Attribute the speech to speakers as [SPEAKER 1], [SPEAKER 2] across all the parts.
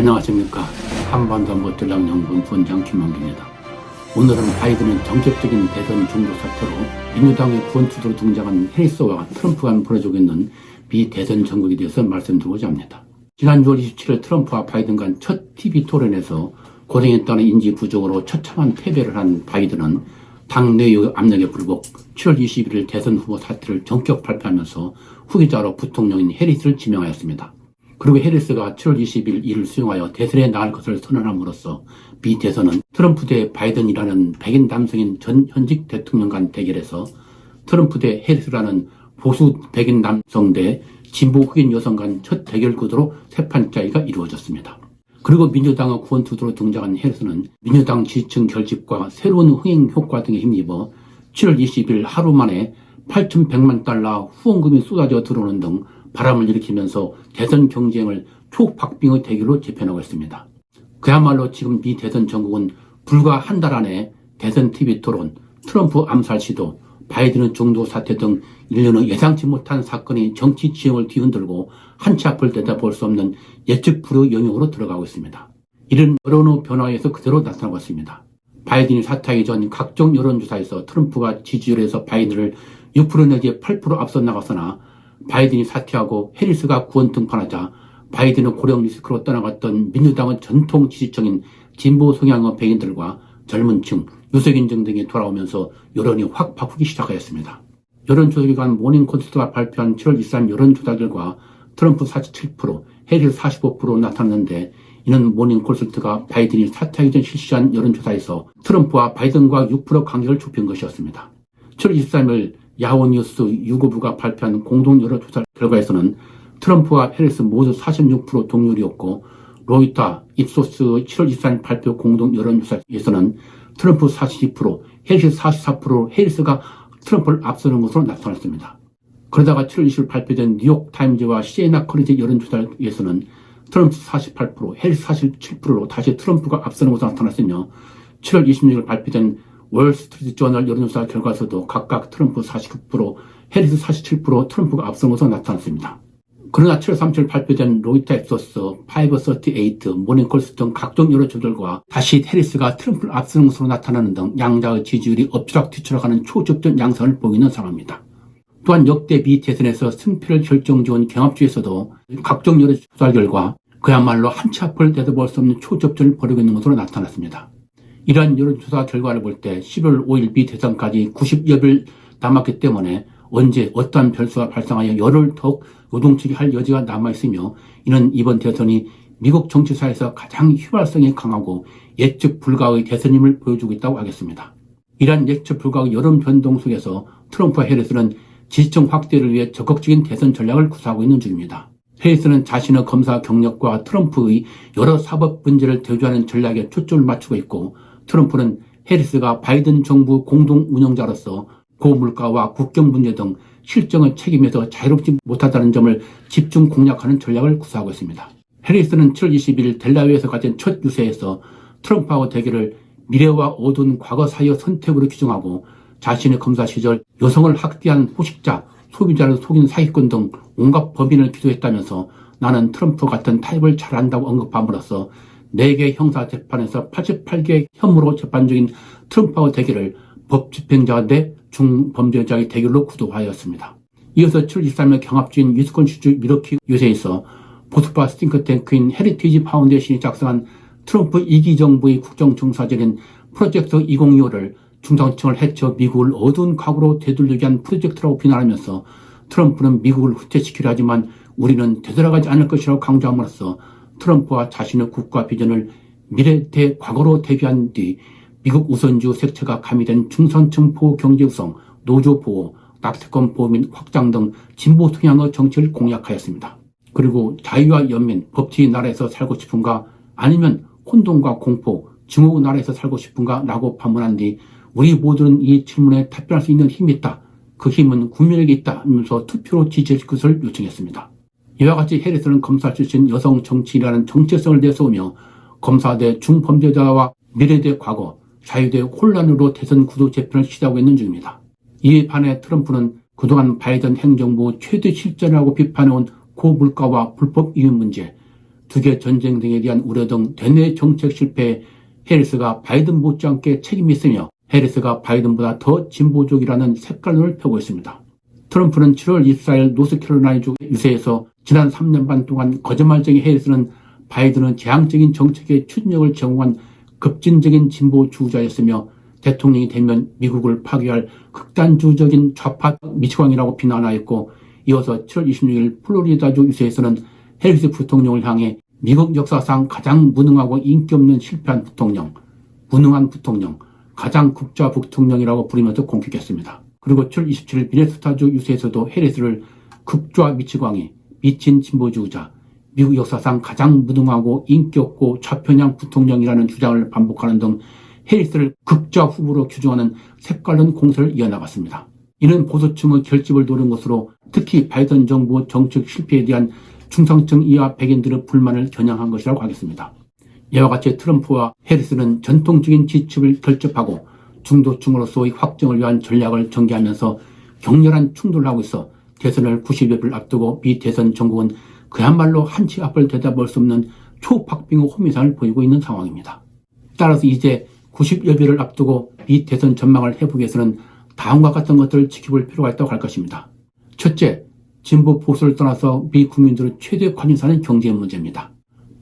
[SPEAKER 1] 안녕하십니까. 한반도 안보전략연구원 부원장 김만기입니다. 오늘은 바이든의 정책적인 대선 중도 사태로 민주당의 구원투수로 등장한 해리스와 트럼프 간 벌어지고 있는 미대선 전국에 대해서 말씀드리고자 합니다. 지난 6월 27일 트럼프와 바이든 간 첫 TV 토론에서 고령에 따른 인지 부족으로 처참한 패배를 한 바이든은 당내의 압력에 불복 7월 21일 대선 후보 사퇴를 전격 발표하면서 후계자로 부통령인 해리스를 지명하였습니다. 그리고 해리스가 7월 20일 이를 수용하여 대선에 나갈 것을 선언함으로써 미 대선은 트럼프 대 바이든이라는 백인 남성인 전 현직 대통령 간 대결에서 트럼프 대 해리스라는 보수 백인 남성 대 진보 흑인 여성 간 첫 대결 구도로 세 판짜리가 이루어졌습니다. 그리고 민주당의 구원투수로 등장한 해리스는 민주당 지지층 결집과 새로운 흥행 효과 등에 힘입어 7월 20일 하루 만에 8,100만 달러 후원금이 쏟아져 들어오는 등 바람을 일으키면서 대선 경쟁을 초박빙의 대결로 재편하고 있습니다. 그야말로 지금 미 대선 전국은 불과 한 달 안에 대선 TV 토론, 트럼프 암살 시도, 바이든의 중도 사태 등 일련의 예상치 못한 사건이 정치 지형을 뒤흔들고 한치 앞을 내다볼 수 없는 예측 불허의 영역으로 들어가고 있습니다. 이런 여론의 변화에서 그대로 나타나고 있습니다. 바이든이 사퇴하기 전 각종 여론조사에서 트럼프가 지지율에서 바이든을 6% 내지 8% 앞서 나갔으나 바이든이 사퇴하고 해리스가 구원 등판하자 바이든의 고령 리스크로 떠나갔던 민주당의 전통 지지층인 진보 성향의 백인들과 젊은 층, 유색인종 등이 돌아오면서 여론이 확 바꾸기 시작하였습니다. 여론조사기관 모닝콘서트가 발표한 7월 23일 여론조사 결과 트럼프 47%, 해리스 45%로 나타났는데 이는 모닝콘서트가 바이든이 사퇴하기 전 실시한 여론조사에서 트럼프와 바이든과 6% 간격을 좁힌 것이었습니다. 7월 23일 야후뉴스 유고부가 발표한 공동 여론조사 결과에서는 트럼프와 해리스 모두 46% 동률이었고 로이터, 입소스 7월 23일 발표 공동 여론조사에서는 트럼프 42%, 해리스 44%, 해리스가 트럼프를 앞서는 것으로 나타났습니다. 그러다가 7월 20일 발표된 뉴욕타임즈와 시에나 커리지 여론조사에서는 트럼프 48%, 해리스 47%로 다시 트럼프가 앞서는 것으로 나타났으며 7월 26일 발표된 월스트리트 저널 여론조사 결과에서도 각각 트럼프 49%, 해리스 47%, 트럼프가 앞선 것으로 나타났습니다. 그러나 7월 30일 발표된 로이터 앱소스, 538, 모닝콜스 등 각종 여론조사들과 다시 해리스가 트럼프를 앞서는 것으로 나타나는 등 양자의 지지율이 엎치락뒤치락하는 초접전 양상을 보이는 상황입니다. 또한 역대 미 대선에서 승패를 결정지은 경합주에서도 각종 여론조사 결과 그야말로 한치 앞을 내다볼 수 없는 초접전을 벌이고 있는 것으로 나타났습니다. 이러한 여론조사 결과를 볼 때 11월 5일 미 대선까지 90여일 남았기 때문에 언제 어떠한 변수가 발생하여 열을 더욱 요동치게 할 여지가 남아있으며 이는 이번 대선이 미국 정치사에서 가장 휘발성이 강하고 예측 불가의 대선임을 보여주고 있다고 하겠습니다. 이러한 예측 불가의 여론 변동 속에서 트럼프와 해리스는 지지층 확대를 위해 적극적인 대선 전략을 구사하고 있는 중입니다. 해리스는 자신의 검사 경력과 트럼프의 여러 사법 문제를 대조하는 전략에 초점을 맞추고 있고 트럼프는 해리스가 바이든 정부 공동 운영자로서 고물가와 국경 문제 등 실정의 책임에서 자유롭지 못하다는 점을 집중 공략하는 전략을 구사하고 있습니다. 해리스는 7월 21일 델라웨어에서 가진 첫 유세에서 트럼프하고 대결을 미래와 어두운 과거 사이의 선택으로 규정하고 자신의 검사 시절 여성을 학대한 호식자, 소비자를 속인 사기꾼 등 온갖 범인을 기소했다면서 나는 트럼프 같은 타입을 잘 안다고 언급함으로써 4개 형사재판에서 88개 혐의로 재판 중인 트럼프와 대결을 법집행자와 대 중범죄자의 대결로 구도하였습니다. 이어서 7월 23일 경합주인 위스콘신주 미러키 유세에서 보수파 싱크탱크인 헤리티지 파운데이션이 작성한 트럼프 2기 정부의 국정중사절인 프로젝트 2025를 중산층을 해쳐 미국을 어두운 과거로 되돌리기 위한 프로젝트라고 비난하면서 트럼프는 미국을 후퇴시키려 하지만 우리는 되돌아가지 않을 것이라고 강조함으로써 트럼프와 자신의 국가 비전을 미래 대 과거로 대비한 뒤 미국 우선주 색채가 가미된 중산층 보호 경제 구성, 노조 보호, 낙태권 보호 및 확장 등 진보 성향의 정책을 공약하였습니다. 그리고 자유와 연민, 법치의 나라에서 살고 싶은가 아니면 혼돈과 공포, 증오의 나라에서 살고 싶은가 라고 반문한 뒤 우리 모두는 이 질문에 답변할 수 있는 힘이 있다. 그 힘은 국민에게 있다 하면서 투표로 지지할 것을 요청했습니다. 이와 같이 해리스는 검사 출신 여성 정치인이라는 정체성을 내세우며 검사 대 중범죄자와 미래 대 과거, 자유 대 혼란으로 대선 구도 재편을 시도하고 있는 중입니다. 이에 반해 트럼프는 그동안 바이든 행정부 최대 실전이라고 비판해온 고물가와 불법 이민 문제, 두개 전쟁 등에 대한 우려 등 대내 정책 실패에 해리스가 바이든 못지않게 책임이 있으며 해리스가 바이든보다 더 진보적이라는 색깔론을 펴고 있습니다. 트럼프는 7월 24일 노스캐롤라이나주 유세에서 지난 3년 반 동안 거짓말쟁이 해리스는 바이든은 재앙적인 정책의 추진력을 제공한 급진적인 진보주의자였으며 대통령이 되면 미국을 파괴할 극단주의적인 좌파 미치광이라고 비난하였고, 이어서 7월 26일 플로리다주 유세에서는 해리스 부통령을 향해 미국 역사상 가장 무능하고 인기 없는 실패한 부통령, 무능한 부통령, 가장 국자 부통령이라고 부르면서 공격했습니다. 그리고 7월 27일 미네소타주 유세에서도 해리스를 극좌 미치광이, 미친 진보주의자, 미국 역사상 가장 무능하고 인기 없고 좌편향 부통령이라는 주장을 반복하는 등 해리스를 극좌 후보로 규정하는 색깔론 공세를 이어나갔습니다. 이는 보수층의 결집을 노린 것으로 특히 바이든 정부 정책 실패에 대한 중상층 이하 백인들의 불만을 겨냥한 것이라고 하겠습니다. 이와 같이 트럼프와 해리스는 전통적인 지침을 결집하고 중도층으로서의 확정을 위한 전략을 전개하면서 격렬한 충돌을 하고 있어 대선을 90여일 앞두고 미 대선 전국은 그야말로 한치 앞을 내다볼 수 없는 초박빙의 호미상을 보이고 있는 상황입니다. 따라서 이제 90여일을 앞두고 미 대선 전망을 해보기 위해서는 다음과 같은 것들을 지켜볼 필요가 있다고 할 것입니다. 첫째, 진보 보수를 떠나서 미 국민들의 최대 관심사는 경제 문제입니다.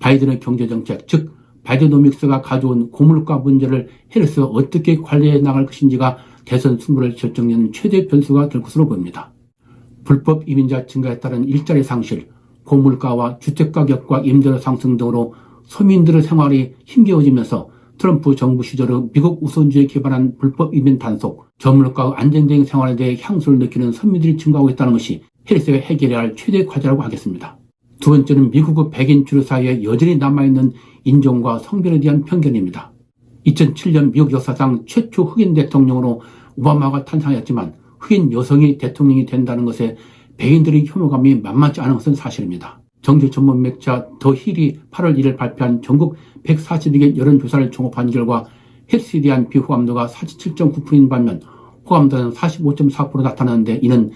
[SPEAKER 1] 바이든의 경제정책, 즉 바이든노믹스가 가져온 고물가 문제를 해리스가 어떻게 관리해 나갈 것인지가 대선 승부를 결정짓는 최대 변수가 될 것으로 보입니다. 불법 이민자 증가에 따른 일자리 상실, 고물가와 주택가격과 임대료 상승 등으로 서민들의 생활이 힘겨워지면서 트럼프 정부 시절의 미국 우선주의에 기반한 불법 이민 단속, 저물가와 안정된 생활에 대해 향수를 느끼는 서민들이 증가하고 있다는 것이 해리스가 해결해야 할 최대 과제라고 하겠습니다. 두 번째는 미국의 백인 주류 사회에 여전히 남아있는 인종과 성별에 대한 편견입니다. 2007년 미국 역사상 최초 흑인 대통령으로 오바마가 탄생하였지만 흑인 여성이 대통령이 된다는 것에 백인들의 혐오감이 만만치 않은 것은 사실입니다. 정치 전문 매체자 더 힐이 8월 1일 발표한 전국 142개 여론조사를 종합한 결과 해리스에 대한 비호감도가 47.9%인 반면 호감도는 45.4% 나타나는데, 이는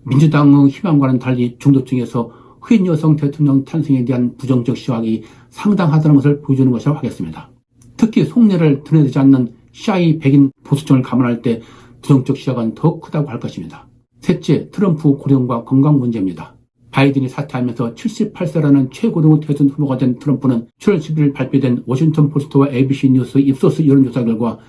[SPEAKER 1] 민주당의 희망과는 달리 중도층에서 흑인 여성 대통령 탄생에 대한 부정적 시각이 상당하다는 것을 보여주는 것이라고 하겠습니다. 특히 속내를 드러내지 않는 샤이 백인 보수층을 감안할 때 부정적 시각은 더 크다고 할 것입니다. 셋째, 트럼프 고령과 건강 문제입니다. 바이든이 사퇴하면서 78세라는 최고령의 대선 후보가 된 트럼프는 7월 11일 발표된 워싱턴 포스트와 ABC 뉴스 입소스 여론조사 결과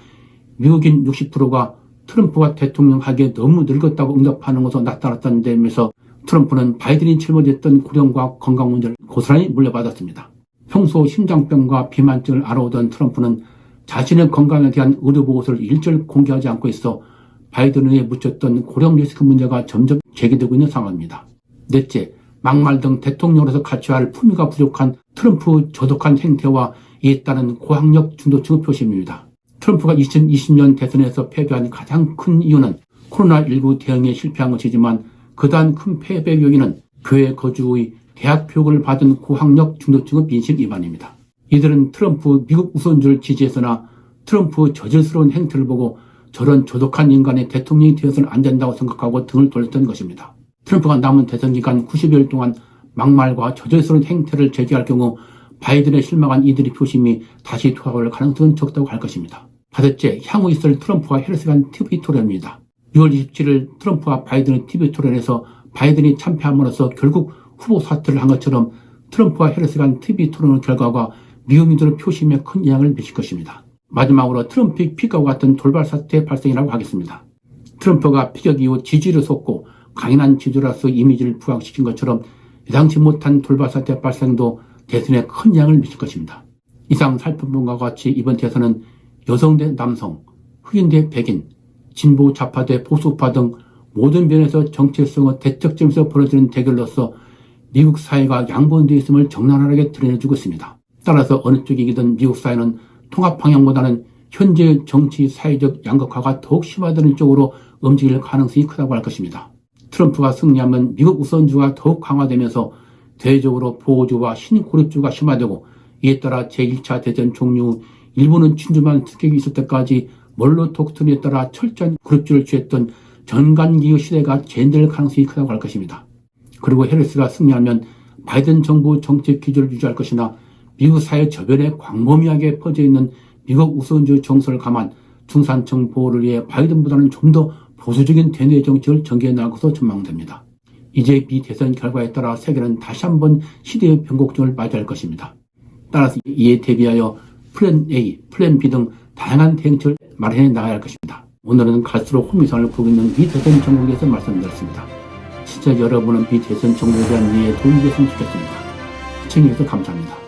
[SPEAKER 1] 미국인 60%가 트럼프가 대통령하기에 너무 늙었다고 응답하는 것으로 나타났다는 데면서 트럼프는 바이든이 짊어졌던 고령과 건강 문제를 고스란히 물려받았습니다. 평소 심장병과 비만증을 앓아오던 트럼프는 자신의 건강에 대한 의료보고서를 일절 공개하지 않고 있어 바이든에 묻혔던 고령 리스크 문제가 점점 제기되고 있는 상황입니다. 넷째, 막말 등 대통령으로서 갖춰야 할 품위가 부족한 트럼프 저독한 행태와 이에 따른 고학력 중도층의 표심입니다. 트럼프가 2020년 대선에서 패배한 가장 큰 이유는 코로나19 대응에 실패한 것이지만 그다음 큰 패배 요인은 교회 거주의 대학 교육을 받은 고학력 중도층의 민심 위반입니다. 이들은 트럼프 미국 우선주의를 지지해서나 트럼프 저질스러운 행태를 보고 저런 조독한 인간의 대통령이 되어서는 안 된다고 생각하고 등을 돌렸던 것입니다. 트럼프가 남은 대선 기간 90일 동안 막말과 저질스러운 행태를 제기할 경우 바이든에 실망한 이들의 표심이 다시 돌아올 가능성은 적다고 할 것입니다. 다섯째, 향후 있을 트럼프와 해리스 간 TV 토론입니다. 6월 27일 트럼프와 바이든의 TV 토론에서 바이든이 참패함으로써 결국 후보 사퇴를 한 것처럼 트럼프와 해리스 간 TV 토론 결과가 미국민들의 표심에 큰 영향을 미칠 것입니다. 마지막으로 트럼프의 피격과 같은 돌발 사태 발생이라고 하겠습니다. 트럼프가 피격 이후 지지를 쏟고 강인한 지도자로서 이미지를 부각시킨 것처럼 예상치 못한 돌발 사태 발생도 대선에 큰 영향을 미칠 것입니다. 이상 살펴본 것과 같이 이번 대선은 여성 대 남성, 흑인 대 백인, 진보 좌파 대 보수파 등 모든 면에서 정체성의 대척점에서 벌어지는 대결로서 미국 사회가 양분되어 있음을 적나라하게 드러내주고 있습니다. 따라서 어느 쪽이 이기든 미국 사회는 통합 방향보다는 현재의 정치 사회적 양극화가 더욱 심화되는 쪽으로 움직일 가능성이 크다고 할 것입니다. 트럼프가 승리하면 미국 우선주가 더욱 강화되면서 대외적으로 보호주와 신고립주가 심화되고, 이에 따라 제1차 대전 종료 후 일본은 진주만 습격이 있을 때까지 멀로 독트론에 따라 철저한 고립주를 취했던 전간기의 시대가 재현될 가능성이 크다고 할 것입니다. 그리고 해리스가 승리하면 바이든 정부 정책 기조를 유지할 것이나 미국 사회 저변에 광범위하게 퍼져 있는 미국 우선주의 정서를 감안 중산층 보호를 위해 바이든보다는 좀 더 보수적인 대내 정책을 전개해 나갈 것으로 전망됩니다. 이제 미대선 결과에 따라 세계는 다시 한번 시대의 변곡점을 맞이할 것입니다. 따라서 이에 대비하여 플랜 A, 플랜 B 등 다양한 대응책을 마련해 나가야 할 것입니다. 오늘은 갈수록 혼미성을 보이고 있는 미대선 정국에 대해서 말씀드렸습니다. 진짜 여러분은 미대선 정국에 대한 이해에 도움이 됐으면 좋겠습니다. 시청해주셔서 감사합니다.